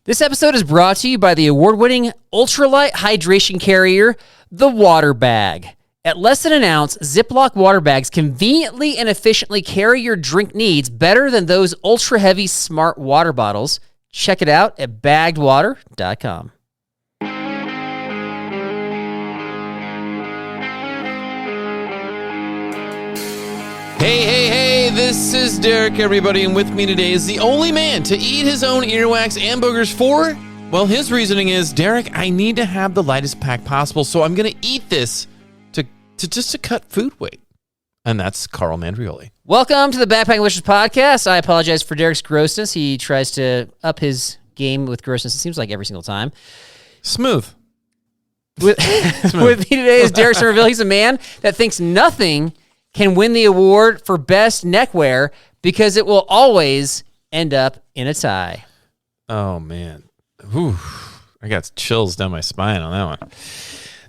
This episode is brought to you by the award-winning ultralight hydration carrier, the Water Bag. At less than an ounce, Ziploc water bags conveniently and efficiently carry your drink needs better than those ultra-heavy smart water bottles. Check it out at baggedwater.com. Hey, this is Derek, everybody, and with me today is the only man to eat his own earwax and boogers for, well, his reasoning is, Derek, I need to have the lightest pack possible, so I'm going to eat this to cut food weight. And that's Carl Mandrioli. Welcome to the Backpacking Delicious podcast. I apologize for Derek's grossness. He tries to up his game with grossness, it seems like every single time. Smooth. With me today is Derek Somerville. He's a man that thinks nothing can win the award for best neckwear because it will always end up in a tie. Oh, man. Whew. I got chills down my spine on that one.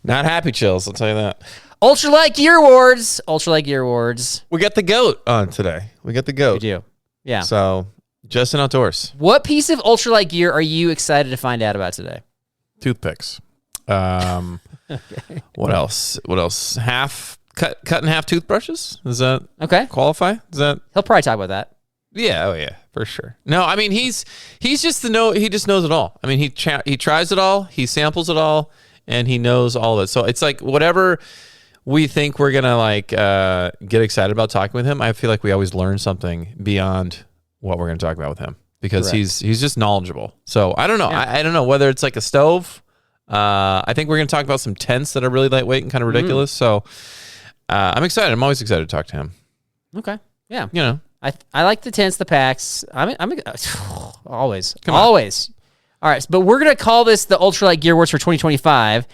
Not happy chills, I'll tell you that. Ultralight Gear Awards. Ultralight Gear Awards. We got the GOAT on today. We We do. Yeah. So, Justin Outdoors. What piece of ultralight gear are you excited to find out about today? Toothpicks. Okay. What else? Cut in half toothbrushes? Does that qualify? Does that? He'll probably talk about that. Yeah, oh yeah, for sure. No, I mean he's just he just knows it all. I mean he tries it all, he samples it all, and he knows all of it. So it's like whatever we think we're gonna like get excited about talking with him, I feel like we always learn something beyond what we're gonna talk about with him because Correct. he's just knowledgeable. So I don't know. Yeah. I don't know whether it's like a stove. I think we're gonna talk about some tents that are really lightweight and kind of ridiculous. So. I'm excited. I'm always excited to talk to him. Okay. Yeah. You know, I like the tents, the packs. I'm always. Come on. Always. All right, but we're gonna call this the Ultralight Gear Awards for 2025.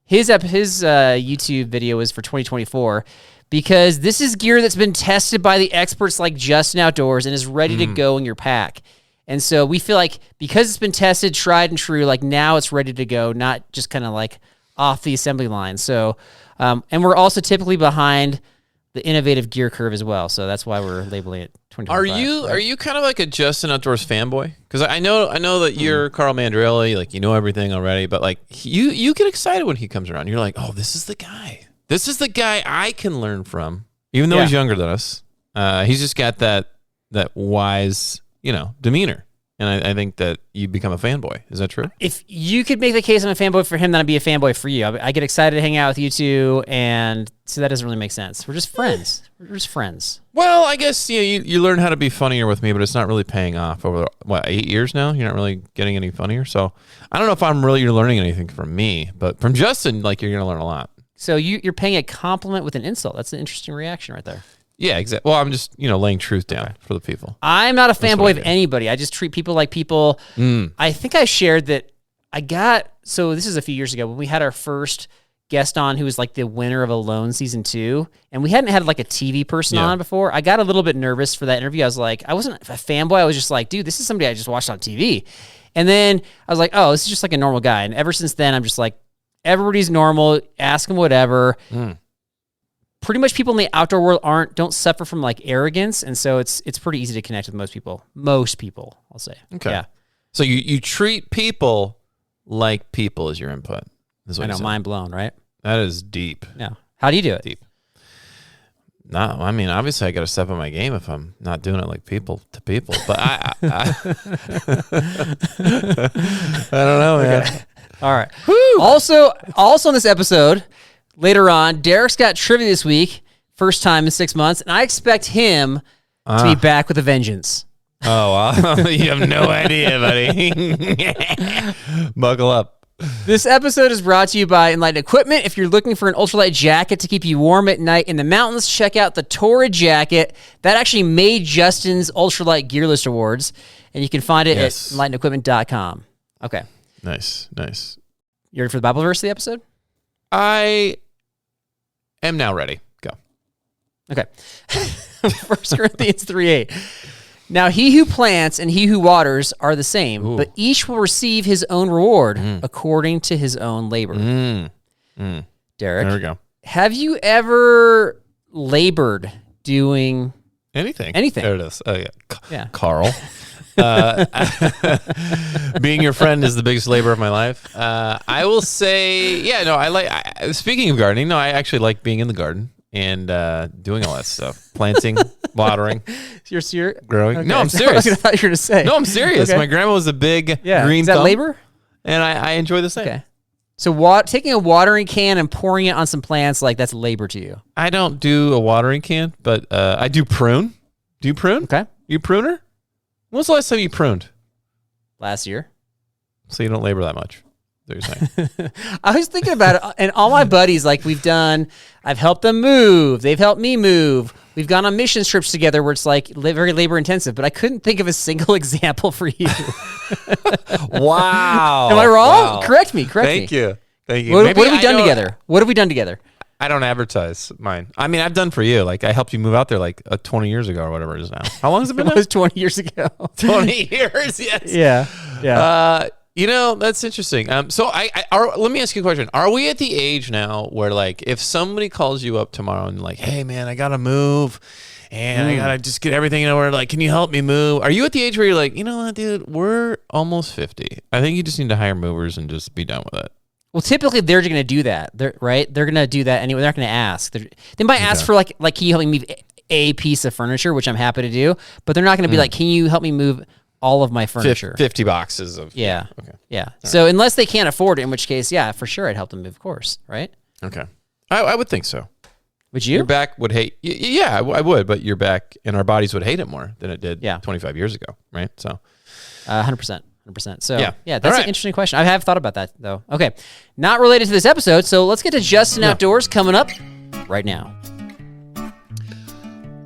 His YouTube video is for 2024 because this is gear that's been tested by the experts like Justin Outdoors and is ready to go in your pack. And so we feel like because it's been tested, tried and true, like now it's ready to go, not just kind of like off the assembly line. So. And we're also typically behind the innovative gear curve as well, so that's why we're labeling it 2025. Are you kind of like a Justin Outdoors fanboy? Because I know that you're Carl Mandrioli, like you know everything already, but like you get excited when he comes around. You're like, oh, this is the guy. This is the guy I can learn from, even though he's younger than us. He's just got that wise, demeanor. And I think that you become a fanboy. Is that true? If you could make the case I'm a fanboy for him, then I'd be a fanboy for you. I get excited to hang out with you two, and so that doesn't really make sense. We're just friends. We're just friends. Well, I guess you learn how to be funnier with me, but it's not really paying off over, 8 years now? You're not really getting any funnier? So I don't know if you're learning anything from me, but from Justin, like you're going to learn a lot. So you're paying a compliment with an insult. That's an interesting reaction right there. Yeah, exactly. Well, I'm just, laying truth down for the people. I'm not a fanboy of anybody. I just treat people like people. I think I shared that so this is a few years ago when we had our first guest on who was like the winner of Alone Season 2, and we hadn't had like a TV person on before. I got a little bit nervous for that interview. I was like, I wasn't a fanboy. I was just like, dude, this is somebody I just watched on TV. And then I was like, oh, this is just like a normal guy. And ever since then, I'm just like, everybody's normal. Ask them whatever. Pretty much people in the outdoor world don't suffer from like arrogance, and so it's pretty easy to connect with most people. Most people, I'll say. Okay. Yeah. So you treat people like people is your input. Is what I know, mind blown, right? That is deep. Yeah. How do you do it? Deep. No, I mean, obviously I got to step up my game if I'm not doing it like people to people. But I don't know, man. Okay. All right. Woo! Also on this episode. Later on, Derek's got trivia this week, first time in 6 months, and I expect him to be back with a vengeance. Oh, wow. You have no idea, buddy. Buckle up. This episode is brought to you by Enlighten Equipment. If you're looking for an ultralight jacket to keep you warm at night in the mountains, check out the Torrid jacket. That actually made Justin's Ultralight Gear List Awards, and you can find it at lighten.equipment.com. Okay. Nice. You ready for the Bible verse of the episode? I am now ready. Go. Okay. 1 Corinthians 3:8. Now he who plants and he who waters are the same, but each will receive his own reward according to his own labor. Derek, there we go. Have you ever labored doing anything? Anything. There it is. Oh, yeah. Yeah. Carl. Being your friend is the biggest labor of my life. I will say, speaking of gardening, I actually like being in the garden and doing all that stuff. Planting, watering. You're serious? Growing. Okay. No, I'm serious. I thought you were going to say. No, I'm serious. Okay. My grandma was a big green Is that thumb, labor? and I enjoy the same. Okay. So taking a watering can and pouring it on some plants, like that's labor to you. I don't do a watering can, but I do prune. Do you prune? Okay. You pruner? When was the last time you pruned? Last year. So you don't labor that much. Is what you're saying. I was thinking about it, and all my buddies, like I've helped them move. They've helped me move. We've gone on mission trips together where it's like very labor intensive, but I couldn't think of a single example for you. Wow. Am I wrong? Wow. Correct me. Thank you. What have we done together? What have we done together? I don't advertise mine. I mean, I've done for you. Like, I helped you move out there like 20 years ago or whatever it is now. How long has it been? It was 20 years ago. 20 years, yes. Yeah. That's interesting. So let me ask you a question. Are we at the age now where, like, if somebody calls you up tomorrow and like, hey, man, I got to move and I got to just get everything in order. Like, can you help me move? Are you at the age where you're like, you know what, dude, we're almost 50. I think you just need to hire movers and just be done with it. Well, typically they're going to do that, right? They're going to do that anyway. They're not going to ask. They might ask for like, can you help me move a piece of furniture, which I'm happy to do, but they're not going to be like, can you help me move all of my furniture? 50 boxes of. Yeah. Okay. Yeah. So unless they can't afford it, in which case, yeah, for sure, I'd help them move, of course, right? Okay. I would think so. Would you? Your back would hate. Yeah, I would, but your back and our bodies would hate it more than it did 25 years ago, right? So. 100%. 100%. So, yeah, that's right. an interesting question. I have thought about that, though. Okay. Not related to this episode, so let's get to Justin Outdoors coming up right now.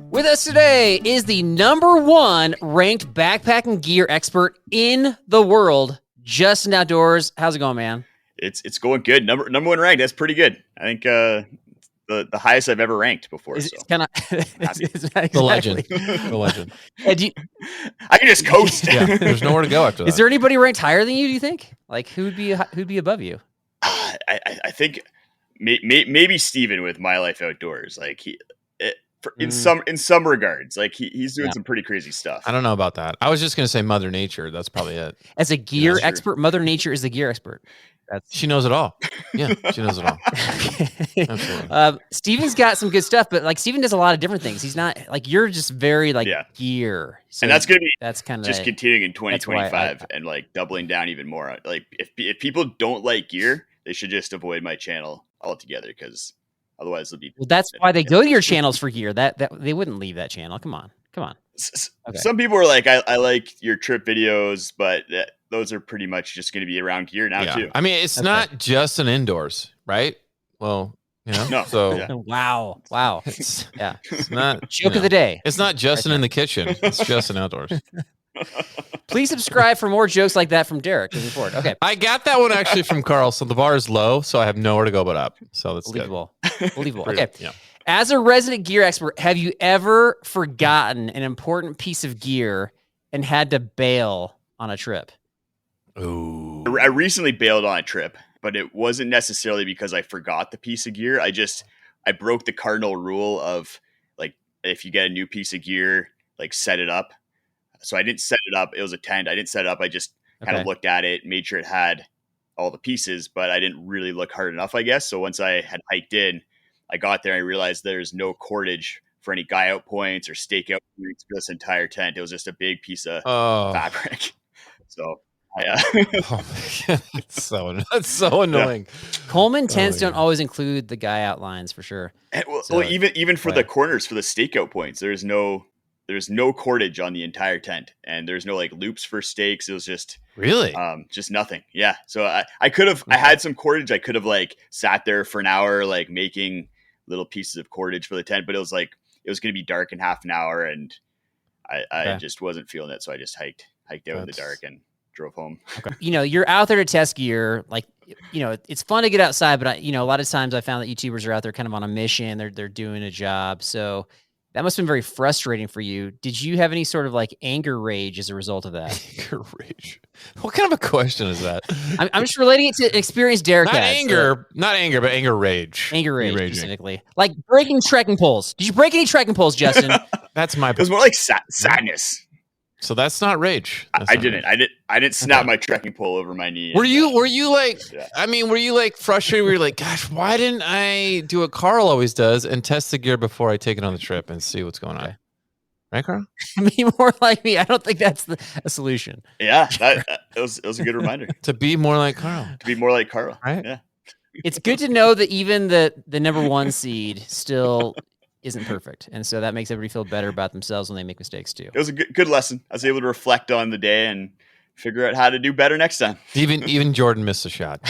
With us today is the #1 ranked backpacking gear expert in the world, Justin Outdoors. How's it going, man? It's going good. Number 1 ranked. That's pretty good. I think the highest I've ever ranked before. It's kind of the legend. The legend. I can just coast. Yeah, there's nowhere to go after that. Is there anybody ranked higher than you? Do you think? Like who'd be above you? I think maybe Steven with My Life Outdoors. Like in some regards, like he's doing some pretty crazy stuff. I don't know about that. I was just gonna say Mother Nature. That's probably it. As a gear expert, Mother Nature is the gear expert. She knows it all. Yeah, she knows it all. Absolutely. Steven's got some good stuff, but like Steven does a lot of different things. He's not like you're just very like gear. So and that's gonna be kind of just continuing in 2025 and like doubling down even more. Like if people don't like gear, they should just avoid my channel altogether because otherwise they'll be. Well, that's why they go to your channels for gear. That they wouldn't leave that channel. Come on. Okay. Some people are like, I like your trip videos, but those are pretty much just going to be around gear now too. I mean, it's not just an indoors, right? Well, no. So wow. It's not joke of the day. It's not Justin in the kitchen. It's Justin outdoors. Please subscribe for more jokes like that from Derek moving forward. Okay. I got that one actually from Carl. So the bar is low, so I have nowhere to go but up. So that's believable. Okay. Yeah. As a resident gear expert, have you ever forgotten an important piece of gear and had to bail on a trip? Ooh. I recently bailed on a trip, but it wasn't necessarily because I forgot the piece of gear. I broke the cardinal rule of like, if you get a new piece of gear, like set it up. So I didn't set it up. It was a tent. I didn't set it up. I just kind of looked at it, made sure it had all the pieces, but I didn't really look hard enough, I guess. So once I had hiked in, I got there and I realized there's no cordage for any guy out points or stake out points for this entire tent. It was just a big piece of fabric. So that's so annoying. Coleman tents don't always include the guy outlines for sure. And, even for the corners for the stakeout points, there's no cordage on the entire tent, and there's no like loops for stakes. It was just just nothing. Yeah. So I could have I had some cordage. I could have like sat there for an hour like making little pieces of cordage for the tent, but it was going to be dark in half an hour, and I just wasn't feeling it. So I just hiked out in the dark and drove home. Okay. You're out there to test gear. Like, it's fun to get outside, but a lot of times I found that YouTubers are out there kind of on a mission. They're doing a job. So that must have been very frustrating for you. Did you have any sort of like anger rage as a result of that? Anger rage? What kind of a question is that? I'm just relating it to an experience Derek not has. Not anger, but anger rage. Anger rage specifically. Like breaking trekking poles. Did you break any trekking poles, Justin? That's my. It was more like sadness. So that's not rage. I didn't snap my trekking pole over my knee. Were you like, Yeah. I mean, were you like frustrated? Were you like, gosh, why didn't I do what Carl always does and test the gear before I take it on the trip and see what's going on? Right, Carl? Be more like me. I don't think that's a solution. Yeah, it was a good reminder. To be more like Carl. To be more like Carl. Right? Yeah. It's good to know that even the number one seed still isn't perfect. And so that makes everybody feel better about themselves when they make mistakes too. It was a good lesson. I was able to reflect on the day and figure out how to do better next time. Even Jordan missed a shot.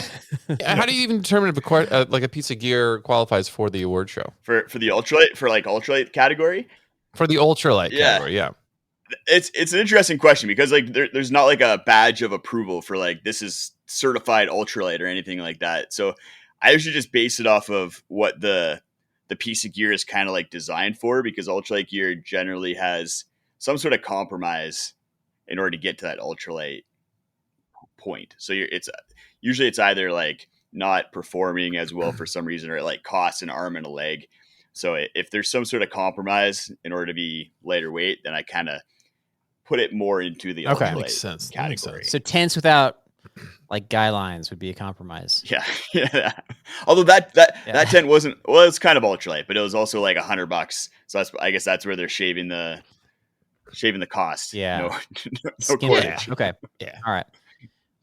How do you even determine if like a piece of gear qualifies for the award show? For the ultralight category? For the ultralight category, yeah. It's an interesting question because like there's not like a badge of approval for like this is certified ultralight or anything like that. So I usually just base it off of what the piece of gear is kind of like designed for, because ultralight gear generally has some sort of compromise in order to get to that ultralight point. So it's either like not performing as well for some reason, or it like costs an arm and a leg. So if there's some sort of compromise in order to be lighter weight, then I kind of put it more into the ultralight Makes sense. category. So tents without like guy lines would be a compromise. Yeah. Although that tent wasn't, well, it's kind of ultralight, but it was also like $100. So I guess that's where they're shaving the cost. Yeah. No cordage. Okay. Yeah. All right.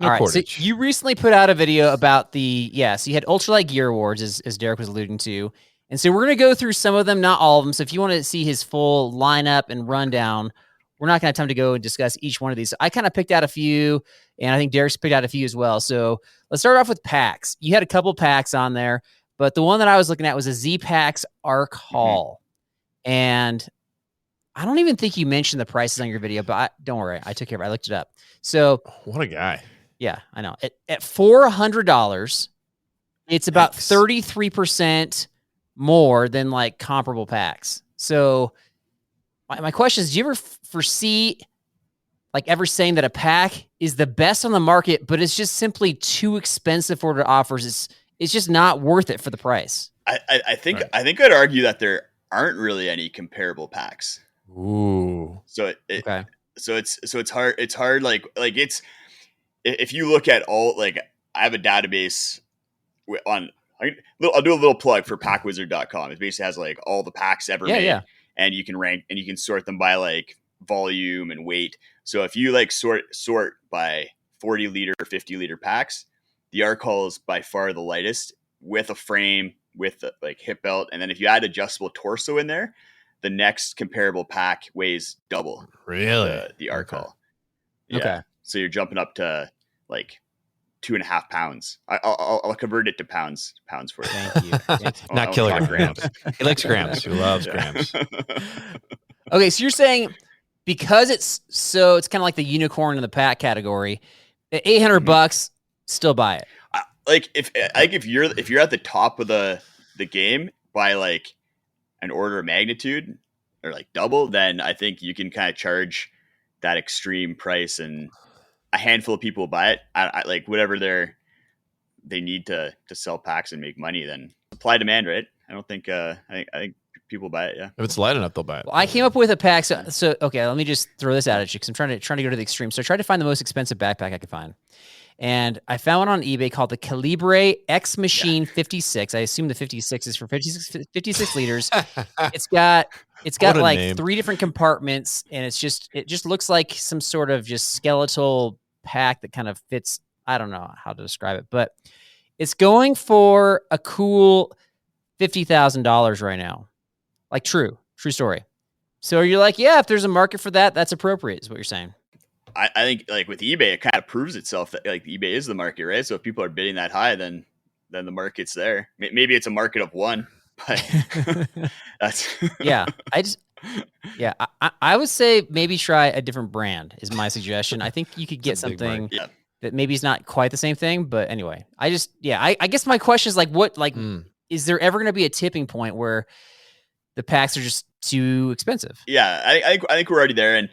No All right. cordage. So you recently put out a video about so you had Ultralight Gear Awards, as Derek was alluding to. And so we're going to go through some of them, not all of them. So if you want to see his full lineup and rundown, we're not going to have time to go and discuss each one of these. So I kind of picked out a few, and I think Derek's picked out a few as well. So let's start off with packs. You had a couple packs on there, but the one that I was looking at was a Z-Packs Arc Haul. Mm-hmm. And I don't even think you mentioned the prices on your video, but don't worry. I took care of it. I looked it up. So what a guy. Yeah, I know. At $400, it's about 33% more than like comparable packs. So my question is, do you ever foresee like ever saying that a pack is the best on the market, but it's just simply too expensive for what it offers? It's just not worth it for the price. I think I'd argue that there aren't really any comparable packs. Ooh. So okay. So it's hard. It's hard. Like it's, if you look at all, like I have a database on, I'll do a little plug for packwizard.com. It basically has like all the packs ever made. Yeah. And you can rank and you can sort them by like volume and weight. So if you like sort by 40 liter or 50 liter packs, the Arc Haul is by far the lightest, with a frame, with a, like hip belt. And then if you add adjustable torso in there, the next comparable pack weighs double. Really? The Arc Haul. Yeah. Okay. So you're jumping up to like 2.5 pounds. I'll convert it to pounds for you. Thank you. Not kilograms. He likes grams. He loves grams. Okay, so you're saying because it's kind of like the unicorn in the pack category, at $800, still buy it. If you're at the top of the game by like an order of magnitude or like double, then I think you can kind of charge that extreme price, and a handful of people buy it. I like whatever they need to sell packs and make money. Then supply demand, right? I don't think I think people buy it. Yeah, if it's light enough, they'll buy it. Well, I came up with a pack. So okay, let me just throw this out at you because I'm trying to go to the extreme. So I tried to find the most expensive backpack I could find, and I found one on eBay called the Calibre X Machine 56. I assume the 56 is for 56 liters. It's got like name. 3 different compartments, and it just looks like some sort of just skeletal pack that kind of fits. I don't know how to describe it, but it's going for a cool $50,000 right now. Like true story. So you're like, yeah, if there's a market for that, that's appropriate, is what you're saying. I think like with eBay, it kind of proves itself that like eBay is the market, right? So if people are bidding that high, then the market's there. Maybe it's a market of one, but that's I would say maybe try a different brand is my suggestion. I think you could get something that maybe is not quite the same thing, but anyway, I guess my question is like, is there ever going to be a tipping point where the packs are just too expensive? Yeah, I think we're already there. And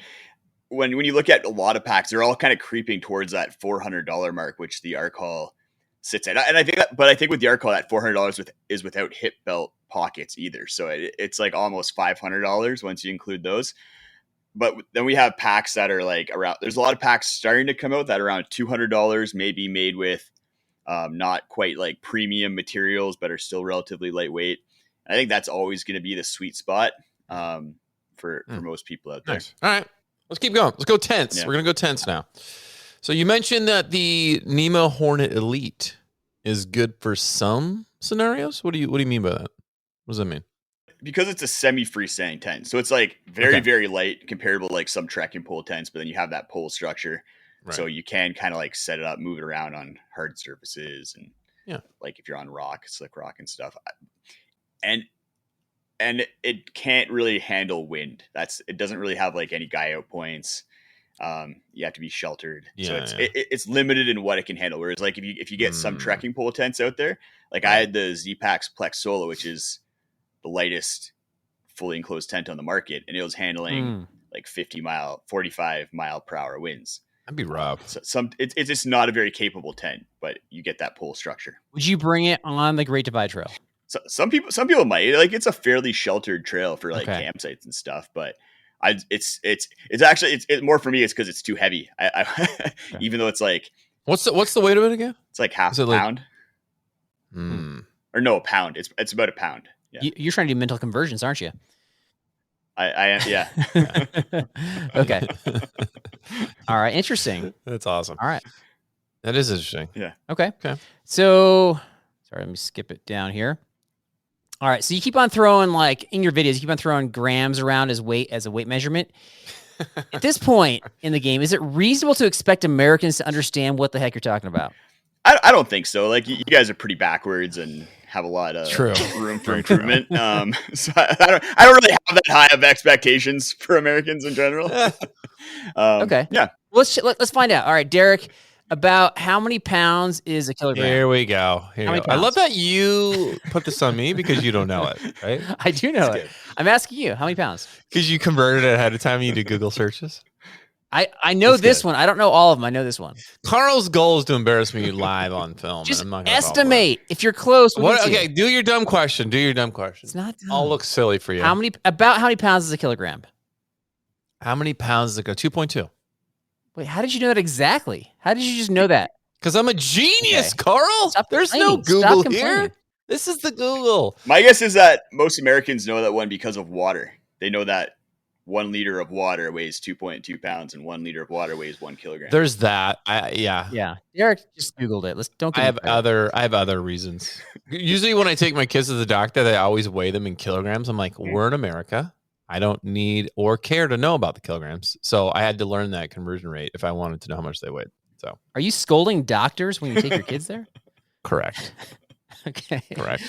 when you look at a lot of packs, they're all kind of creeping towards that $400 mark, which the Arc Haul sits at. And I think with the Arc Haul, that $400 is without hip belt pockets either. So it's like almost $500 once you include those. but then we have packs that are like around. There's a lot of packs starting to come out that are around $200, maybe made with not quite like premium materials, but are still relatively lightweight. I think that's always going to be the sweet spot for most people out there. Nice. All right, let's keep going. Let's go tents. Yeah. We're gonna go tents now. So you mentioned that the Nemo Hornet Elite is good for some scenarios. What do you mean by that? What does that mean? Because it's a semi-freestanding tent, so it's like very, very light, comparable to like some trekking pole tents. But then you have that pole structure, so you can kind of like set it up, move it around on hard surfaces, and like if you're on rock, slick rock and stuff. And it can't really handle wind. It doesn't really have like any guy out points. You have to be sheltered, so it's limited in what it can handle. Whereas like if you get some trekking pole tents out there, like I had the Z-Packs Plex Solo, which is the lightest fully enclosed tent on the market, and it was handling like 45 mile per hour winds. That'd be rough. So it's just not a very capable tent, but you get that pole structure. Would you bring it on the Great Divide Trail? So some people might. Like, it's a fairly sheltered trail for like campsites and stuff, but it's actually more for me. It's because it's too heavy. Even though it's like, what's the weight of it again? It's like half a pound. Or no, a pound. It's about a pound. Yeah. You're trying to do mental conversions, aren't you? I am. Yeah. Okay. All right. Interesting. That's awesome. All right. That is interesting. Yeah. Okay. So, sorry, let me skip it down here. All right. So you keep on throwing, like in your videos, you keep on throwing grams around as a weight measurement. At this point in the game, is it reasonable to expect Americans to understand what the heck you're talking about? I don't think so. Like, you guys are pretty backwards and have a lot of room for improvement. So I don't really have that high of expectations for Americans in general. Okay. Yeah. Let's find out. All right, Derek, about how many pounds is a kilogram? Here we go. I love that you put this on me because you don't know it, right? I do know it. I'm asking you, how many pounds? Because you converted it ahead of time and you did Google searches. I know this one. I don't know all of them. I know this one. Carl's goal is to embarrass me live on film. Just and I'm not gonna estimate. If you're close. Okay, do your dumb question. It's not dumb. I'll look silly for you. About how many pounds is a kilogram? How many pounds does it go? 2.2. Wait, how did you know that exactly? How did you just know that? Because I'm a genius, Carl. There's no Google here. This is the Google. My guess is that most Americans know that one because of water. They know that 1 liter of water weighs 2.2 pounds and 1 liter of water weighs 1 kilogram. There's that. Yeah. Derek just Googled it. I have other reasons. Usually when I take my kids to the doctor, they always weigh them in kilograms. I'm like, we're in America. I don't need or care to know about the kilograms. So I had to learn that conversion rate if I wanted to know how much they weighed. So are you scolding doctors when you take your kids there? Correct. Okay. Correct.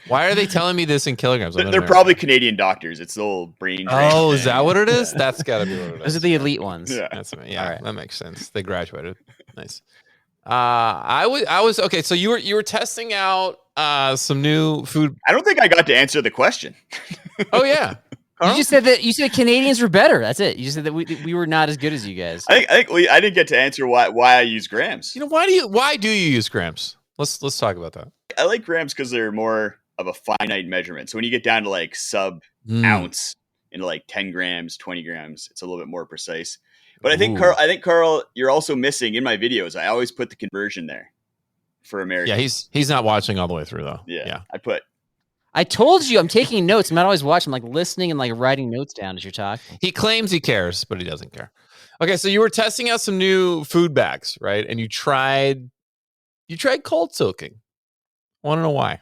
Why are they telling me this in kilograms? They're probably Canadian doctors. It's the old brain drain. Oh, is that what it is? That's got to be what it is. Those are the elite ones. Yeah. Right. That makes sense. They graduated. Nice. I was okay. So you were testing out some new food. I don't think I got to answer the question. Oh yeah. You just said that Canadians were better. That's it. You just said that we were not as good as you guys. I think I didn't get to answer why I use grams. Why do you use grams? Let's talk about that. I like grams because they're more of a finite measurement. So when you get down to like sub ounce into like 10 grams, 20 grams, it's a little bit more precise. But I think Carl, you're also missing in my videos. I always put the conversion there for Americans. Yeah, he's not watching all the way through though. Yeah. I told you I'm taking notes. I'm not always watching. I'm like listening and like writing notes down as you're talking. He claims he cares, but he doesn't care. Okay, so you were testing out some new food bags, right? And you tried cold soaking. I want to know why.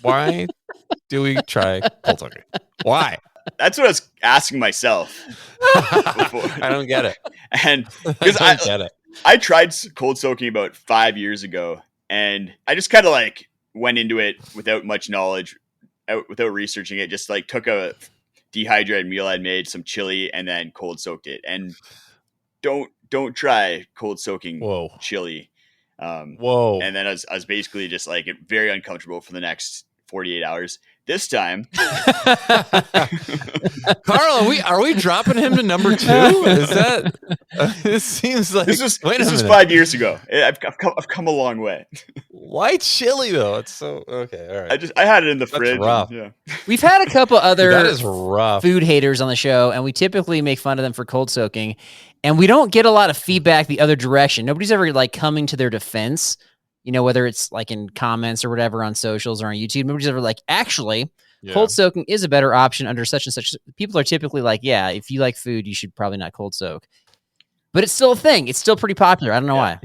Why do we try cold soaking? Why? That's what I was asking myself before. I don't get it. And because I tried cold soaking about 5 years ago, and I just kind of like went into it without much knowledge, without researching it. Just like took a dehydrated meal I'd made, some chili, and then cold soaked it. And don't try cold soaking chili. And then I was basically just like very uncomfortable for the next 48 hours. This time, Carl, are we dropping him to number 2? Is that? This seems like this was 5 years ago. I've come a long way. Why chili though? It's so okay. All right. I had it in the fridge. Rough. Yeah. We've had a couple other that is rough. food haters on the show, and we typically make fun of them for cold soaking, and we don't get a lot of feedback the other direction. Nobody's ever like coming to their defense, whether it's like in comments or whatever on socials or on YouTube. Nobody's ever like, actually, cold soaking is a better option under such and such. People are typically like, yeah, if you like food, you should probably not cold soak. But it's still a thing. It's still pretty popular. I don't know why.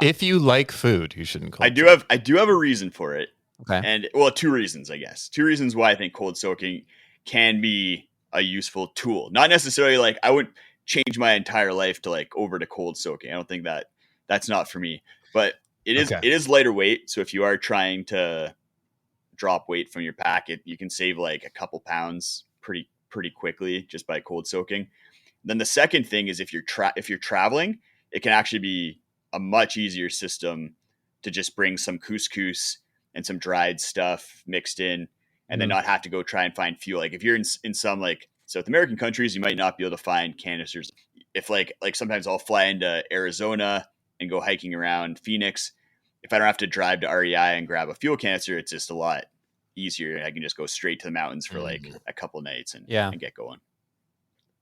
If you like food, you shouldn't cold soak. I do have a reason for it. Okay. And 2 reasons, I guess. 2 reasons why I think cold soaking can be a useful tool. Not necessarily like I wouldn't change my entire life to like over to cold soaking. I don't think that's not for me. But it is lighter weight. So if you are trying to drop weight from your pack, you can save like a couple pounds pretty quickly just by cold soaking. Then the second thing is if you're traveling, it can actually be a much easier system to just bring some couscous and some dried stuff mixed in, and then not have to go try and find fuel. Like if you're in some like South American countries, you might not be able to find canisters. If like sometimes I'll fly into Arizona and go hiking around Phoenix, if I don't have to drive to REI and grab a fuel canister, it's just a lot easier. I can just go straight to the mountains for like a couple nights and get going.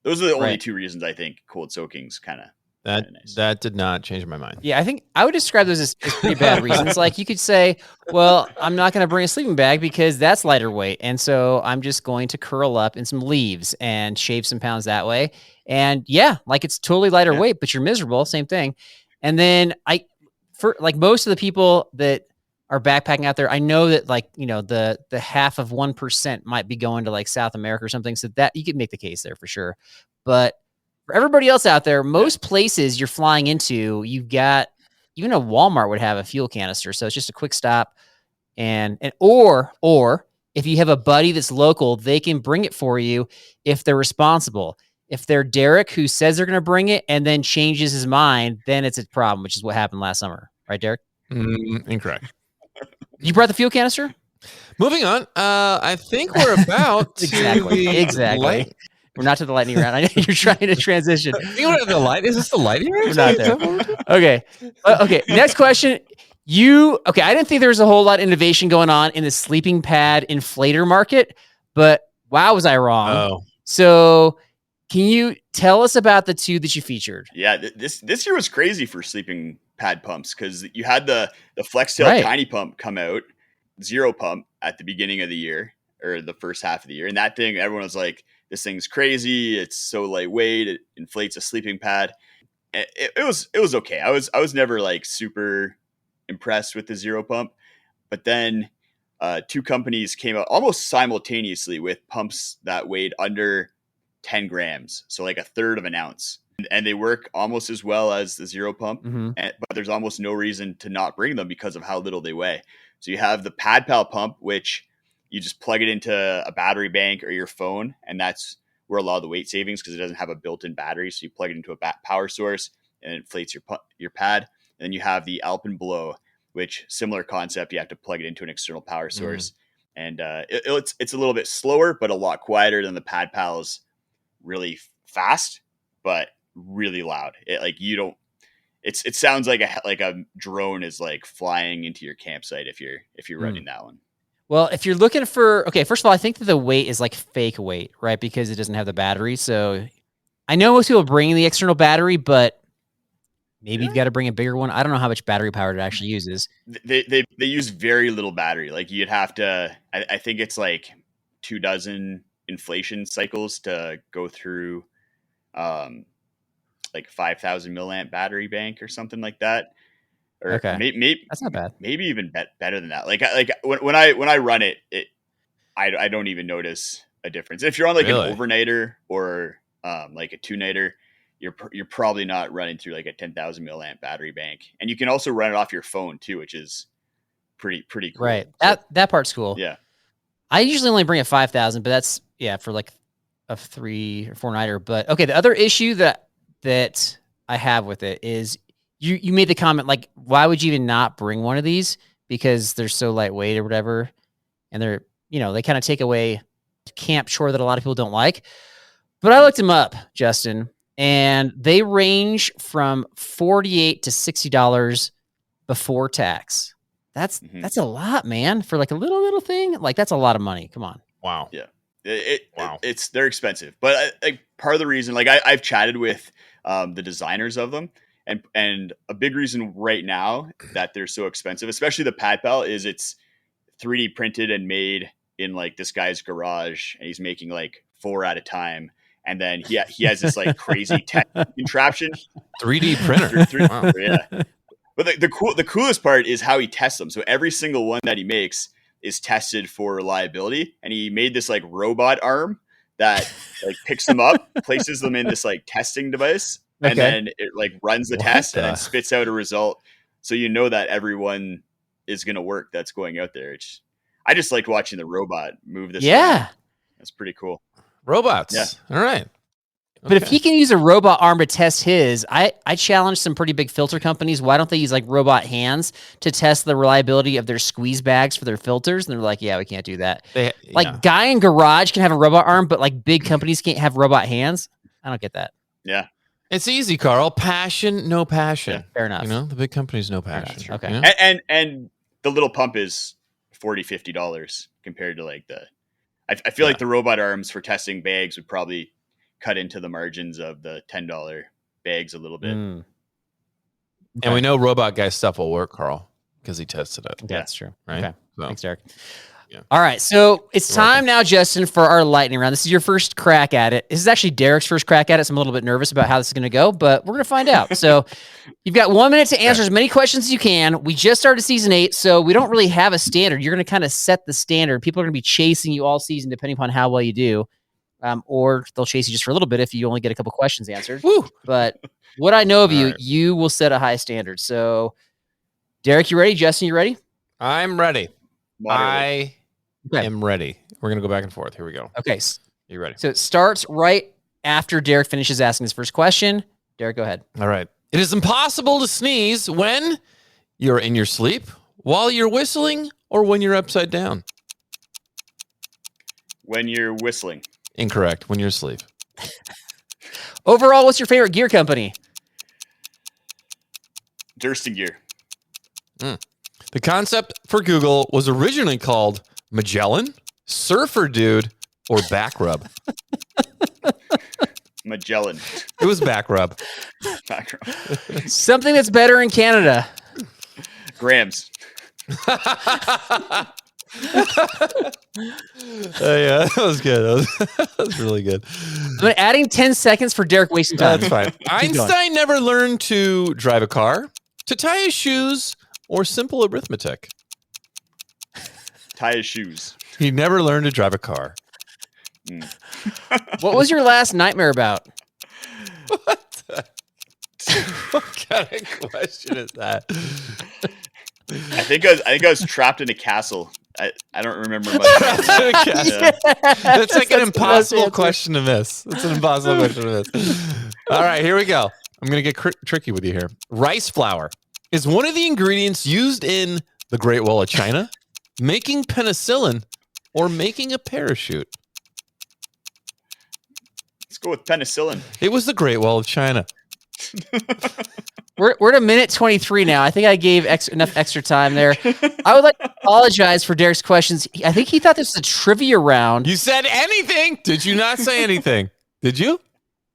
Those are the only 2 reasons I think cold soaking's kind of nice. That did not change my mind. Yeah, I think I would describe those as pretty bad reasons. Like you could say, well, I'm not going to bring a sleeping bag because that's lighter weight. And so I'm just going to curl up in some leaves and shave some pounds that way. And yeah, like it's totally lighter weight, but you're miserable. Same thing. And then for like most of the people that are backpacking out there, I know that like, the half of 1% might be going to like South America or something. So that you could make the case there for sure. But for everybody else out there, most places you're flying into, you've got, even a Walmart would have a fuel canister. So it's just a quick stop or if you have a buddy that's local, they can bring it for you if they're responsible. If they're Derek who says they're going to bring it and then changes his mind, then it's a problem, which is what happened last summer. Right, Derek? Incorrect. You brought the fuel canister? Moving on. I think we're about exactly. We're not to the lightning round. I know you're trying to transition. You want the light? Is this the lightning round? We're not there. Okay. Okay. Next question. I didn't think there was a whole lot of innovation going on in the sleeping pad inflator market, but wow, was I wrong? Oh. So can you tell us about the 2 that you featured? Yeah, this year was crazy for sleeping pad pumps because you had the FlexTail Tiny Pump come out, Zero Pump at the beginning of the year or the first half of the year. And that thing, everyone was like, this thing's crazy. It's so lightweight. It inflates a sleeping pad. It was okay. I was never like super impressed with the Zero Pump, but then 2 companies came out almost simultaneously with pumps that weighed under 10 grams. So like a third of an ounce. And they work almost as well as the Zero Pump, but there's almost no reason to not bring them because of how little they weigh. So you have the PadPal pump, which you just plug it into a battery bank or your phone, and that's where a lot of the weight savings, because it doesn't have a built-in battery. So you plug it into a power source and it inflates your pad. And then you have the Alpenblow, which similar concept. You have to plug it into an external power source, and it's a little bit slower, but a lot quieter than the PadPal's. Really fast, but really loud. It sounds like a drone is like flying into your campsite if you're running that one. Well, if you're looking for, first of all, I think that the weight is like fake weight, right? Because it doesn't have the battery. So I know most people bring the external battery, but maybe you've got to bring a bigger one. I don't know how much battery power it actually uses. They use very little battery. Like you'd have to, I think it's like 24 inflation cycles to go through like 5,000 milliamp battery bank or something like that. Or maybe that's not bad. Maybe even better than that. Like when I run it, I don't even notice a difference. If you're on like an overnighter or like a 2-nighter, you're probably not running through like a 10,000 milliamp battery bank, and you can also run it off your phone too, which is pretty cool. Right. That part's cool. Yeah. I usually only bring a 5,000, but that's for like a 3 or 4-nighter. But okay, the other issue that I have with it is you made the comment like, why would you even not bring one of these because they're so lightweight or whatever? and they're, they kind of take away camp chore that a lot of people don't like. But I looked them up, Justin, and they range from $48 to $60 before tax. That's a lot, man, for like a little thing. Like that's a lot of money. Come on. Wow. Yeah. They're expensive, but part of the reason, like I've chatted with the designers of them, and a big reason right now that they're so expensive, especially the Pad Pal, is it's 3D printed and made in like this guy's garage, and he's making like 4 at a time, and then he has this like crazy tech contraption, 3D printer. Wow. Yeah. But the coolest part is how he tests them. So every single one that he makes is tested for reliability, and he made this like robot arm that like picks them up, places them in this like testing device, and then it like runs the test and then spits out a result. So that everyone is going to work that's going out there. I just like watching the robot move this. Yeah. That's pretty cool. Robots. Yeah. All right. But if he can use a robot arm to test his, I challenge some pretty big filter companies. Why don't they use like robot hands to test the reliability of their squeeze bags for their filters? And they're like, yeah, we can't do that. Guy in garage can have a robot arm, but like big companies can't have robot hands. I don't get that. Yeah. It's easy, Carl. Passion, no passion. Yeah, fair enough. The big companies, no passion. Okay. And the little pump is $40, $50 compared to like I feel like the robot arms for testing bags would probably cut into the margins of the $10 bags a little bit. And we know robot guy stuff will work, Carl, because he tested it. Yeah, that's true. Right? Okay. So, thanks, Derek. Yeah. All right. So it's time now, Justin, for our lightning round. This is your first crack at it. This is actually Derek's first crack at it, so I'm a little bit nervous about how this is going to go, but we're going to find out. So you've got 1 minute to answer as many questions as you can. We just started season 8, so we don't really have a standard. You're going to kind of set the standard. People are going to be chasing you all season, depending upon how well you do. Or they'll chase you just for a little bit if you only get a couple questions answered. Woo. But what I know of you, right. you will set a high standard. So, Derek, you ready? Justin, you ready? I'm ready. Moderately. I am ready. We're going to go back and forth. Here we go. Okay. You ready? So it starts right after Derek finishes asking his first question. Derek, go ahead. All right. It is impossible to sneeze when you're in your sleep, while you're whistling, or when you're upside down. When you're whistling. Incorrect. When you're asleep. Overall, what's your favorite gear company? Durston Gear. The concept for Google was originally called Magellan, Surfer Dude, or Back Rub. Magellan. It was Back Rub. Something that's better in Canada. Grams. Yeah, that was good. That was really good. I'm adding 10 seconds for Derek wasting time. That's fine. Einstein never learned to drive a car, to tie his shoes, or simple arithmetic. Tie his shoes. He never learned to drive a car. What was your last nightmare about? What kind of question is that? I think I was trapped in a castle. I don't remember much. That's like an impossible question to miss. It's an impossible question to miss. All right, here we go. I'm going to get tricky with you here. Rice flour is one of the ingredients used in the Great Wall of China, making penicillin, or making a parachute. Let's go with penicillin. It was the Great Wall of China. We're at a minute 23 now. I think I gave enough extra time there. I would like to apologize for Derek's questions. I think he thought this was a trivia round. You said anything? Did you not say anything? Did you?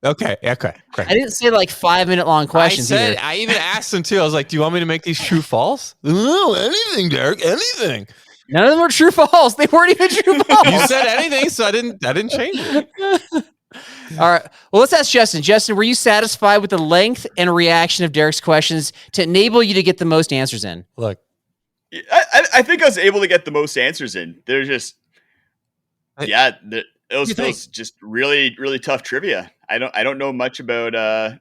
Okay. Great. I didn't say like 5-minute long questions either. I even asked him too. I was like, do you want me to make these true false? No, anything, Derek, anything. None of them were true false. They weren't even true false. You said anything, so I didn't change it. All right. Well, let's ask Justin. Justin, were you satisfied with the length and reaction of Derek's questions to enable you to get the most answers in? Look, I think I was able to get the most answers in. They're just, it was just really, really tough trivia. I don't know much about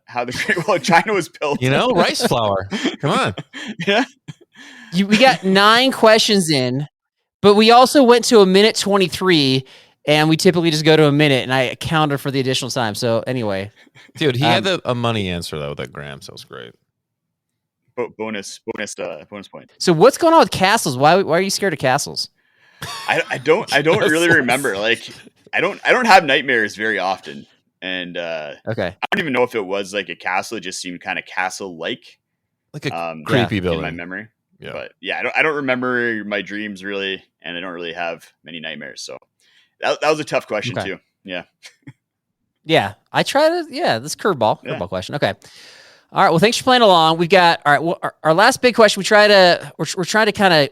how the Great Wall of China was built. Rice flour. Come on. Yeah. We got 9 questions in, but we also went to a minute 23. And we typically just go to a minute, and I accounted for the additional time. So anyway, dude, he had a money answer though with that gram, so it was great. Bonus point. So what's going on with castles? Why are you scared of castles? I don't really remember. Like I don't have nightmares very often, and Okay. I don't even know if it was like a castle. It just seemed kind of castle like a creepy building in my memory. Yeah. But yeah, I don't remember my dreams really, and I don't really have many nightmares. So that was a tough question too. Yeah. Yeah. I try to, this curveball Yeah. question. Okay. All right. Well, thanks for playing along. We've got, all right. Well, our last big question, we're trying to kind of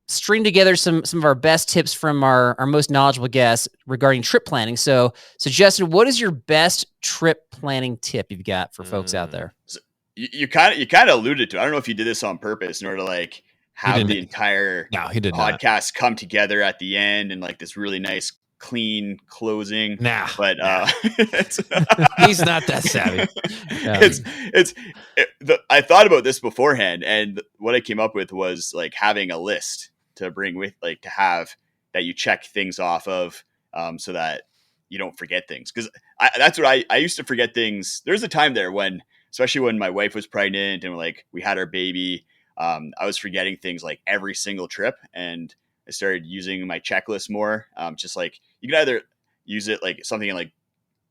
string together some of our best tips from our most knowledgeable guests regarding trip planning. So Justin, what is your best trip planning tip you've got for folks out there? So you kind of alluded to it. I don't know if you did this on purpose in order to like have the entire podcast come together at the end and like this really nice clean closing. But he's not that savvy. I thought about this beforehand, and what I came up with was like having a list to bring with, like to have that you check things off of, so that you don't forget things. Because that's what I used to forget things. There's a time there when, especially when my wife was pregnant and like we had our baby, I was forgetting things like every single trip, and I started using my checklist more. Just like you can either use it like something like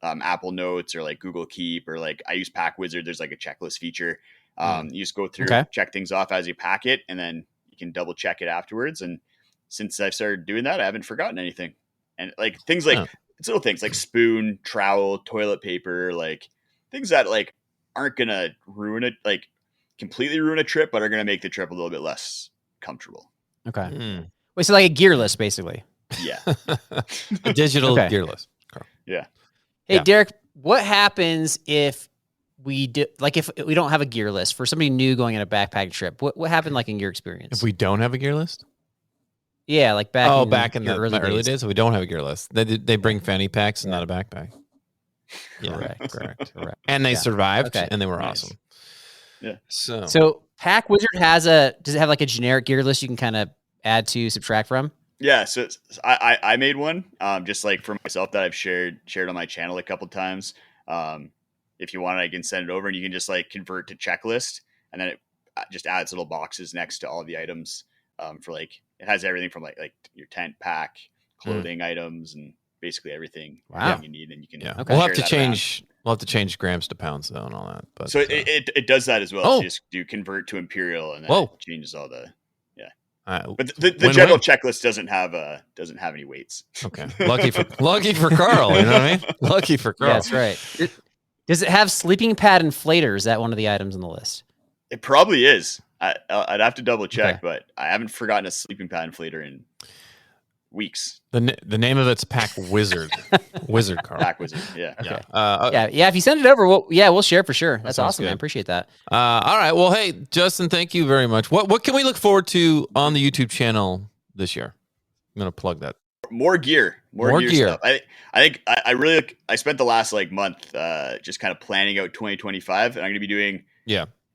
Apple Notes or like Google Keep, or like I use Pack Wizard. There's like a checklist feature. You just go through, check things off as you pack it, and then you can double check it afterwards. And since I've started doing that, I haven't forgotten anything. And like things like it's little things like spoon, trowel, toilet paper, like things that like aren't gonna ruin it, like completely ruin a trip, but are gonna make the trip a little bit less comfortable. Okay. Wait, so like a gear list, basically. Yeah. A digital gear list. Yeah. Hey, Derek, what happens if we do, like if we don't have a gear list for somebody new going on a backpacking trip? What happened like in your experience? If we don't have a gear list? Yeah, like back in the early days, we don't have a gear list. They bring fanny packs and not a backpack. Yeah, correct. And they survived, and they were awesome. Yeah. So Pack Wizard does it have like a generic gear list you can kind of add to, subtract from? Yeah, so I made one just like for myself that I've shared on my channel a couple times. If you want, I can send it over, and you can just like convert to checklist, and then it just adds little boxes next to all of the items. For like it has everything from like your tent, pack, clothing items, and basically everything you need. And you can we'll have to change. Around. We'll have to change grams to pounds though, and all that. But so it does that as well. So you just do convert to imperial, and then it changes all the. But the general checklist doesn't have any weights. Okay, lucky for Carl. You know what I mean? Lucky for Carl. Yeah, that's right. Does it have sleeping pad inflator? Is that one of the items on the list? It probably is. I'd have to double check, but I haven't forgotten a sleeping pad inflator in weeks. The name of it's Pack Wizard. Wizard, Carl. Pack Wizard. Yeah. Okay. Yeah. If you send it over, we'll share for sure. That's awesome. I appreciate that. All right. Well, hey, Justin, thank you very much. What can we look forward to on the YouTube channel this year? I'm gonna plug that. More gear. More gear. Stuff. I think I spent the last like month just kind of planning out 2025, and I'm gonna be doing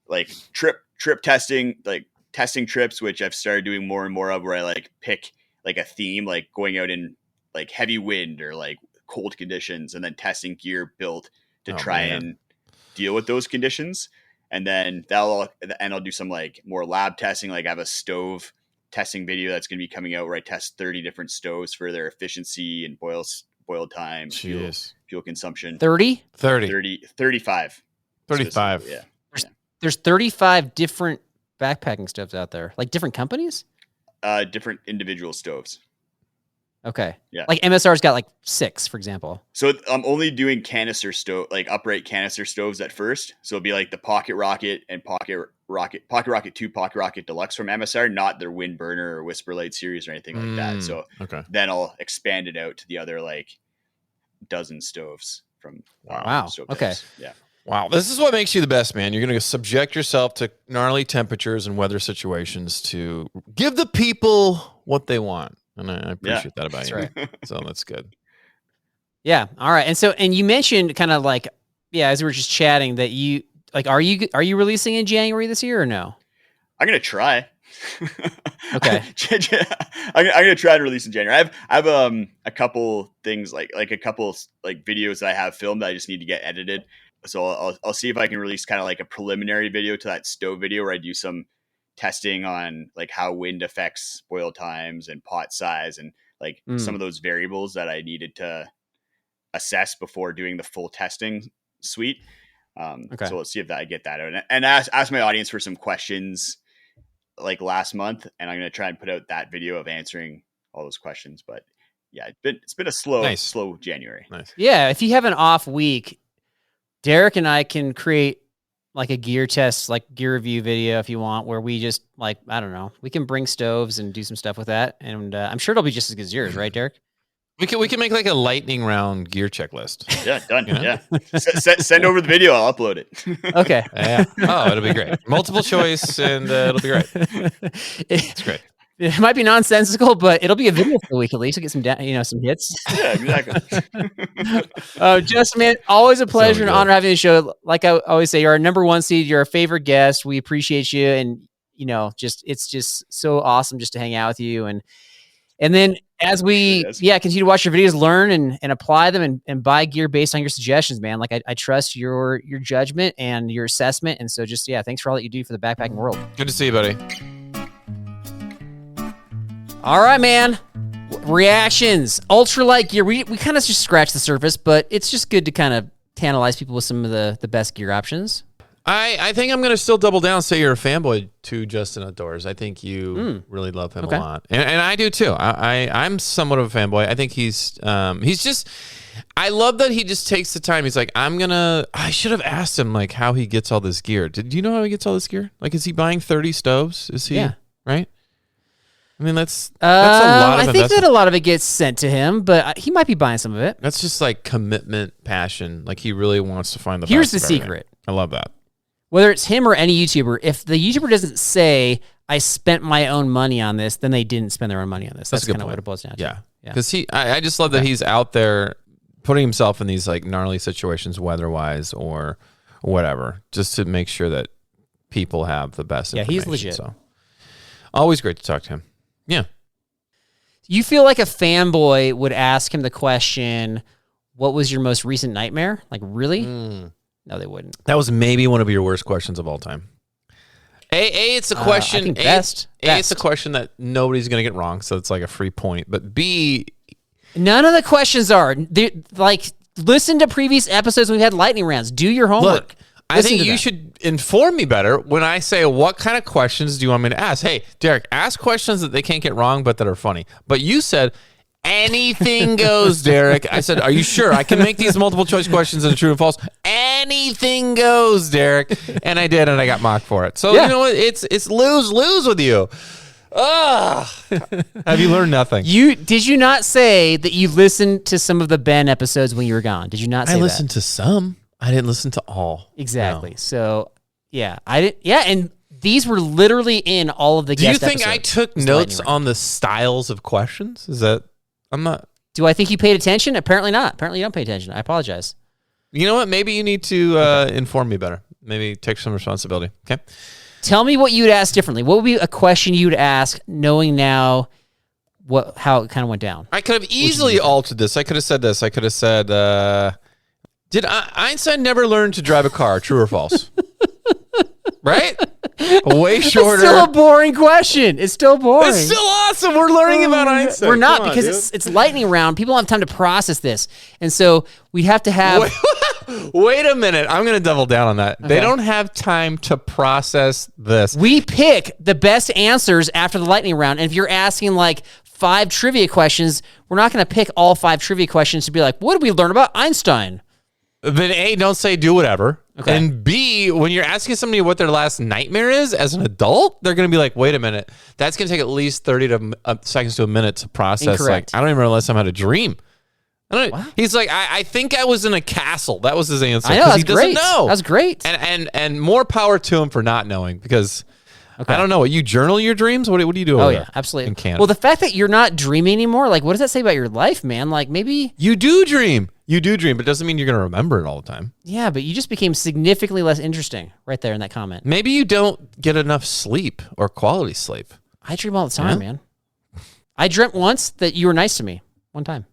like trip testing, like testing trips, which I've started doing more and more of, where I like pick like a theme, like going out in like heavy wind or like cold conditions, and then testing gear built to try and deal with those conditions. And then I'll do some like more lab testing. Like I have a stove testing video that's going to be coming out where I test 30 different stoves for their efficiency and boil time, fuel consumption. 35. Yeah. There's 35 different backpacking stoves out there, like different companies? Different individual stoves. Okay. Yeah. Like MSR's got like 6, for example. So I'm only doing canister stove, like upright canister stoves at first. So it'll be like the Pocket Rocket and Pocket Rocket 2, Pocket Rocket Deluxe from MSR, not their Wind Burner or Whisper Light series or anything like that. So then I'll expand it out to the other like dozen stoves from stove types. Yeah. Wow, this is what makes you the best, man. You're going to subject yourself to gnarly temperatures and weather situations to give the people what they want. And I appreciate that about you. Right. So that's good. Yeah. All right. And you mentioned kind of like, as we were just chatting, that you like, are you releasing in January this year or no? I'm going to try. Okay. I'm going to try to release in January. I have a couple things like a couple like videos that I have filmed that I just need to get edited. So I'll see if I can release kind of like a preliminary video to that stove video where I do some testing on like how wind affects boil times and pot size and like some of those variables that I needed to assess before doing the full testing suite. So let's see if I get that out and ask my audience for some questions like last month. And I'm going to try and put out that video of answering all those questions. But yeah, it's been a slow January. Nice. Yeah. If you have an off week, Derek and I can create like a gear test, like gear review video if you want, where we just like, I don't know, we can bring stoves and do some stuff with that. And I'm sure it'll be just as good as yours, right, Derek? We can make like a lightning round gear checklist. Yeah, done. You know? Yeah. Send over the video. I'll upload it. Okay. Yeah. Oh, it'll be great. Multiple choice, and it'll be great. It's great. It might be nonsensical, but it'll be a video for the week at least to get some, some hits. Yeah, exactly. Justin, man, always a pleasure and honor having the show. Like I always say, you're our number one seed. You're our favorite guest. We appreciate you, and it's just so awesome just to hang out with you. And then as we continue to watch your videos, learn and apply them and buy gear based on your suggestions, man. Like I trust your judgment and your assessment, and so just thanks for all that you do for the backpacking world. Good to see you, buddy. All right, man. Reactions. Ultralight gear. We kind of just scratched the surface, but it's just good to kind of tantalize people with some of the best gear options. I think I'm going to still double down and say you're a fanboy to Justin Outdoors. I think you really love him a lot. And I do too. I'm somewhat of a fanboy. I think he's just, I love that he just takes the time. He's like, I should have asked him like how he gets all this gear. Do you know how he gets all this gear? Like, is he buying 30 stoves? Is he, right? I mean, that's a lot of I think that a lot of it gets sent to him, but he might be buying some of it. That's just like commitment, passion. Like he really wants to find the Here's best the of everything. secret. I love that. Whether it's him or any YouTuber, if the YouTuber doesn't say, I spent my own money on this, then they didn't spend their own money on this. That's kind of what it boils down to. Yeah. Because I just love that he's out there putting himself in these like gnarly situations, weather-wise or whatever, just to make sure that people have the best information. He's legit. So always great to talk to him. Yeah. You feel like a fanboy would ask him the question, what was your most recent nightmare? Like, really? No, they wouldn't. That was maybe one of your worst questions of all time. It's a question. I think best. It's a question that nobody's going to get wrong, so it's like a free point. But B, none of the questions are. Like, listen to previous episodes when we've had lightning rounds. Do your homework. Look, I think you should inform me better when I say, what kind of questions do you want me to ask? Hey, Derek, ask questions that they can't get wrong, but that are funny. But you said, anything goes, Derek. I said, are you sure? I can make these multiple choice questions into true and false. Anything goes, Derek. And I did, and I got mocked for it. So, you know what? It's lose-lose with you. Have you learned nothing? Did you not say that you listened to some of the Ben episodes when you were gone? Did you not say that? I listened to some. I didn't listen to all. Exactly. No. So, I didn't. Yeah, and these were literally in all of the guest episodes. Do you think I took notes on the styles of questions? Is that... I'm not... Do I think you paid attention? Apparently not. Apparently you don't pay attention. I apologize. You know what? Maybe you need to inform me better. Maybe take some responsibility. Okay. Tell me what you would ask differently. What would be a question you would ask knowing now how it kind of went down? I could have easily altered this. I could have said this. I could have said, did Einstein never learn to drive a car? True or false? Right? Way shorter. It's still a boring question. It's still boring. It's still awesome. We're learning about Einstein. We're not, because it's lightning round. People don't have time to process this. And so we have to have... Wait a minute. I'm going to double down on that. Okay. They don't have time to process this. We pick the best answers after the lightning round. And if you're asking like 5 trivia questions, we're not going to pick all 5 trivia questions to be like, what did we learn about Einstein? Then A, don't say do whatever. Okay. And B, when you're asking somebody what their last nightmare is as an adult, they're going to be like, wait a minute. That's going to take at least 30 seconds to a minute to process. Incorrect. Like, I don't even remember the last time I had a dream. He's like, I think I was in a castle. That was his answer. I know, that's he doesn't great. know. That's great. And more power to him for not knowing, because I don't know. You journal your dreams? What do you do? Oh, over yeah, there absolutely. in Canada? Well, the fact that you're not dreaming anymore, like, what does that say about your life, man? Like, maybe... You do dream. You do dream, but it doesn't mean you're going to remember it all the time. Yeah, but you just became significantly less interesting right there in that comment. Maybe you don't get enough sleep or quality sleep. I dream all the time, man. I dreamt once that you were nice to me. One time.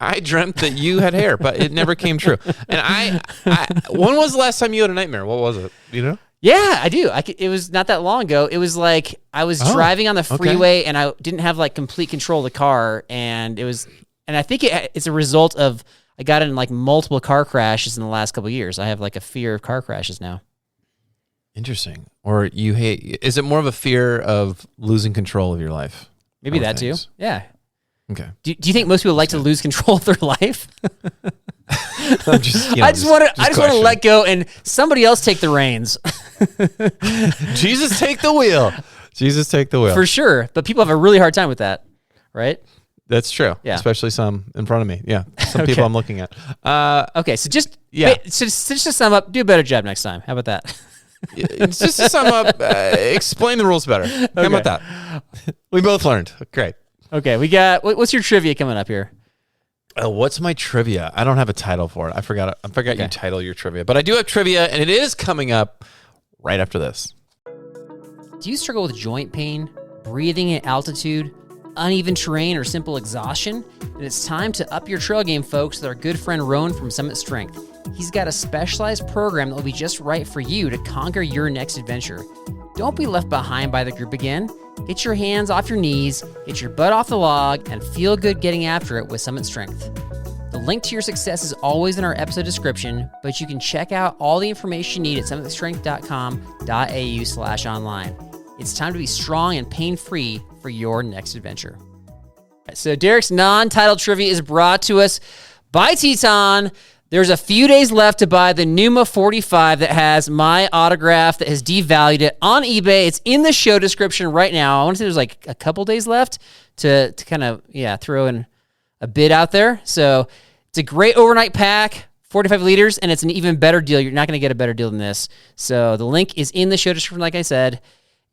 I dreamt that you had hair, but it never came true. And when was the last time you had a nightmare? What was it? You know? Yeah, I do. It was not that long ago. It was like I was driving on the freeway and I didn't have like complete control of the car, and I think it's a result of I got in like multiple car crashes in the last couple of years. I have like a fear of car crashes now. Interesting. Or is it more of a fear of losing control of your life? Maybe that too. Yeah. Okay. Do you think most people like to lose control of their life? I just want to let go and somebody else take the reins. Jesus, take the wheel. Jesus, take the wheel. For sure. But people have a really hard time with that, right? That's true. Yeah. Especially some in front of me. Yeah. Some people I'm looking at. Okay. So just to sum up, do a better job next time. How about that? Just to sum up, explain the rules better. How about that? We both learned. Great. Okay. We got, what's your trivia coming up here? What's my trivia? I don't have a title for it. I forgot you title your trivia, but I do have trivia, and it is coming up right after this. Do you struggle with joint pain, breathing at altitude, uneven terrain, or simple exhaustion? Then it's time to up your trail game, folks, with our good friend Rowan from Summit Strength. He's got a specialized program that will be just right for you to conquer your next adventure. Don't be left behind by the group again. Get your hands off your knees, get your butt off the log, and feel good getting after it with Summit Strength. The link to your success is always in our episode description, but you can check out all the information you need at summitstrength.com.au/online. It's time to be strong and pain-free for your next adventure. So Derek's non-titled trivia is brought to us by Teton. There's a few days left to buy the Numa 45 that has my autograph that has devalued it on eBay. It's in the show description right now. I want to say there's like a couple days left to kind of, throw in a bid out there. So it's a great overnight pack, 45 liters, and it's an even better deal. You're not going to get a better deal than this. So the link is in the show description, like I said.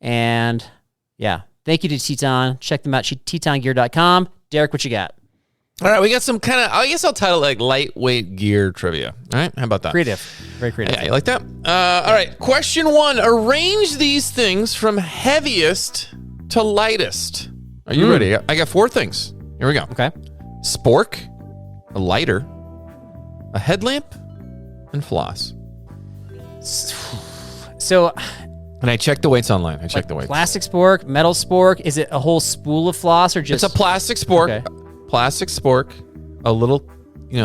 And thank you to Teton. Check them out, tetongear.com. Derek, what you got? All right, we got some kind of, I guess I'll title it like lightweight gear trivia. All right, how about that? Creative. Very creative. Yeah, you like that? All right, question 1. Arrange these things from heaviest to lightest. Are you ready? I got 4 things. Here we go. Okay. Spork, a lighter, a headlamp, and floss. So... And I checked the weights online. I checked the weights. Plastic spork, metal spork. Is it a whole spool of floss or just... It's a plastic spork. Okay. Plastic spork, a little,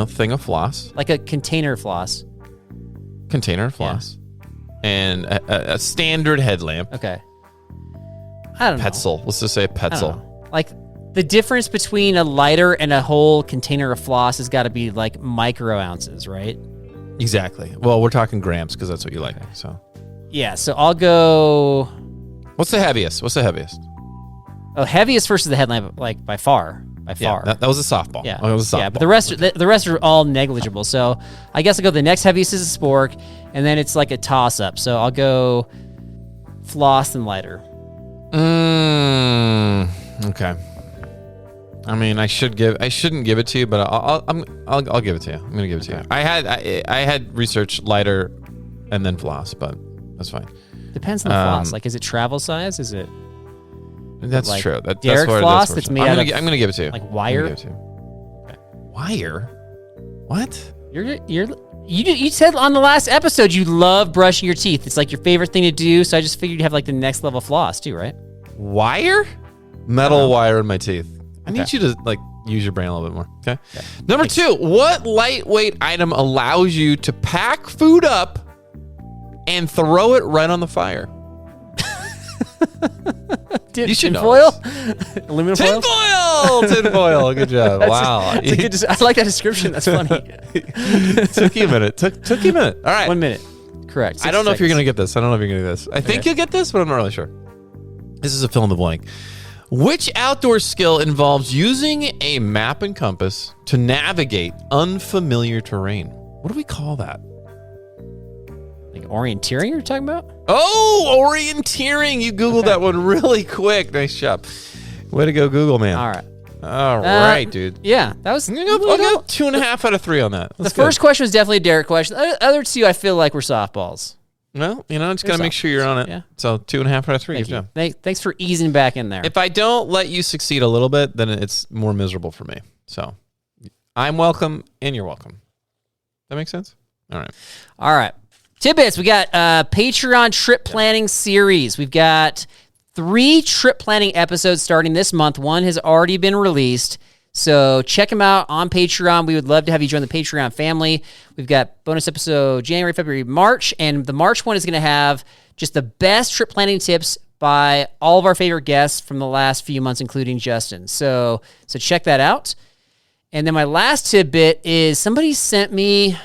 thing of floss. Like a container floss. Container floss. Yeah. And a standard headlamp. Okay. I don't know. Petzl. Let's just say a Petzl. Like, the difference between a lighter and a whole container of floss has got to be like micro ounces, right? Exactly. Well, we're talking grams because that's what you like. So. Yeah, so I'll go... What's the heaviest? Oh, heaviest versus the headlamp, like by far. That was a softball. Yeah, that was a softball. Yeah, but the rest are all negligible. So I guess I'll go the next heaviest is a spork, and then it's like a toss-up. So I'll go floss and lighter. Okay. I mean, I shouldn't give it to you, but I'll give it to you. I'm gonna give it to you. I had researched lighter and then floss, but that's fine. Depends on the floss. Like, is it travel size? Is it? That's like true. Derek floss that's made out of... I'm gonna give it to you. Like wire? I'm gonna give it to you. Okay. Wire? What? You said on the last episode you love brushing your teeth. It's like your favorite thing to do. So I just figured you'd have like the next level floss too, right? Wire? Metal wire in my teeth. I need you to like use your brain a little bit more. Okay. Number 2. What lightweight item allows you to pack food up and throw it right on the fire? You should know foil? Aluminum foil? Tin foil. Good job. Wow. I like that description. That's funny. Took you a minute. Took you a minute. All right. 1 minute. Correct. I don't know if you're going to get this. I think you'll get this, but I'm not really sure. This is a fill in the blank. Which outdoor skill involves using a map and compass to navigate unfamiliar terrain? What do we call that? Like orienteering you're talking about? Oh, orienteering. You Googled that one really quick. Nice job. Way to go, Google, man. All right, dude. Yeah, that was... I'll go 2.5 out of 3 on that. The first question was definitely a Derek question. The other 2, I feel like were softballs. Well, just got to make sure you're on it. Yeah. So 2.5 out of 3. Thanks for easing back in there. If I don't let you succeed a little bit, then it's more miserable for me. So I'm welcome and you're welcome. That makes sense? All right. Tidbits. We got Patreon trip planning series. We've got 3 trip planning episodes starting this month. One has already been released. So check them out on Patreon. We would love to have you join the Patreon family. We've got bonus episode January, February, March. And the March one is going to have just the best trip planning tips by all of our favorite guests from the last few months, including Justin. So check that out. And then my last tidbit is somebody sent me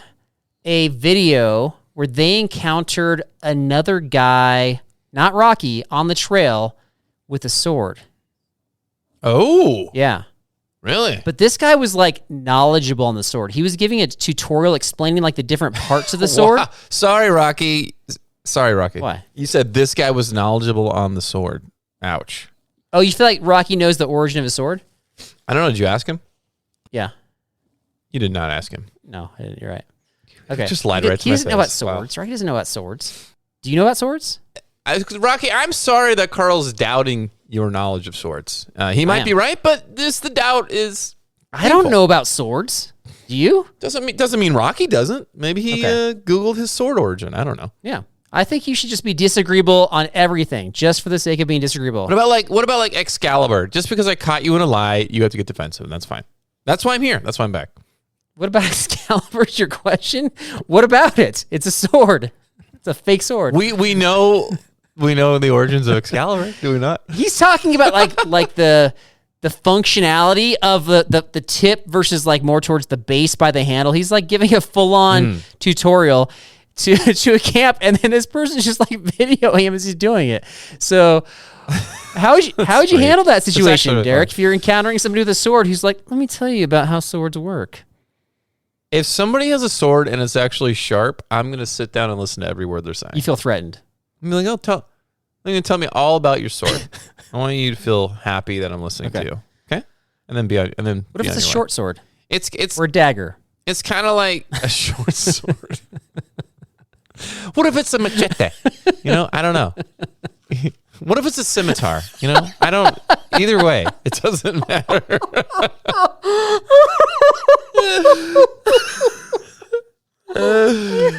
a video where they encountered another guy, not Rocky, on the trail with a sword. Oh. Yeah. Really? But this guy was like knowledgeable on the sword. He was giving a tutorial explaining like the different parts of the sword. Wow. Sorry, Rocky. Why? You said this guy was knowledgeable on the sword. Ouch. Oh, you feel like Rocky knows the origin of his sword? I don't know. Did you ask him? Yeah. You did not ask him. No, I didn't. You're right. Okay. Just lied right to He my doesn't know face. about swords. Rocky doesn't know about swords. Do you know about swords? Rocky, I'm sorry that Carl's doubting your knowledge of swords. He might be right, but the doubt is. I don't know about swords. Do you? Doesn't mean Rocky doesn't. Maybe he Googled his sword origin. I don't know. Yeah. I think you should just be disagreeable on everything, just for the sake of being disagreeable. What about like Excalibur? Just because I caught you in a lie, you have to get defensive, and that's fine. That's why I'm here. That's why I'm back. What about Excalibur is your question? What about it? It's a sword. It's a fake sword. We know the origins of Excalibur, do we not? He's talking about like the functionality of the tip versus like more towards the base by the handle. He's like giving a full-on tutorial to a camp, and then this person's just like videoing him as he's doing it. So how would you handle that situation, really Derek? fun. If you're encountering somebody with a sword who's like, let me tell you about how swords work. If somebody has a sword and it's actually sharp, I'm going to sit down and listen to every word they're saying. You feel threatened. I'm like, you're going to tell me all about your sword. I want you to feel happy that I'm listening to you. Okay? And then What if it's a short sword? It's Or a dagger? It's kind of like a short sword. What if it's a machete? I don't know. What if it's a scimitar? I don't. Either way, it doesn't matter. Man,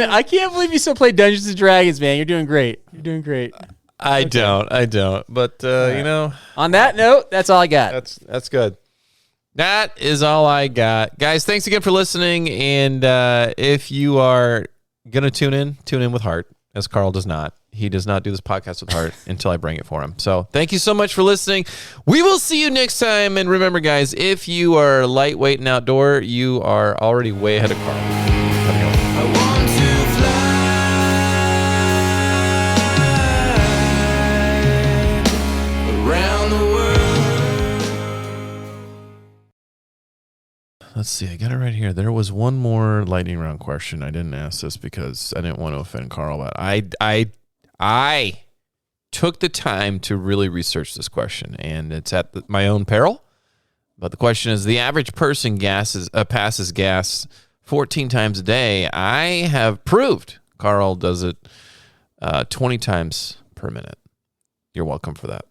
I can't believe you still play Dungeons and Dragons, man. You're doing great. I don't. But On that note, that's all I got. that's good. That is all I got, guys. Thanks again for listening. And if you are gonna tune in with heart, as Carl does not. He does not do this podcast with heart until I bring it for him. So thank you so much for listening. We will see you next time. And remember, guys, if you are lightweight and outdoor, you are already way ahead of Carl. Have a good one. I want to fly around the world. Let's see. I got it right here. There was one more lightning round question. I didn't ask this because I didn't want to offend Carl, but I took the time to really research this question, and it's at my own peril. But the question is, the average person passes gas 14 times a day. I have proved Carl does it 20 times per minute. You're welcome for that.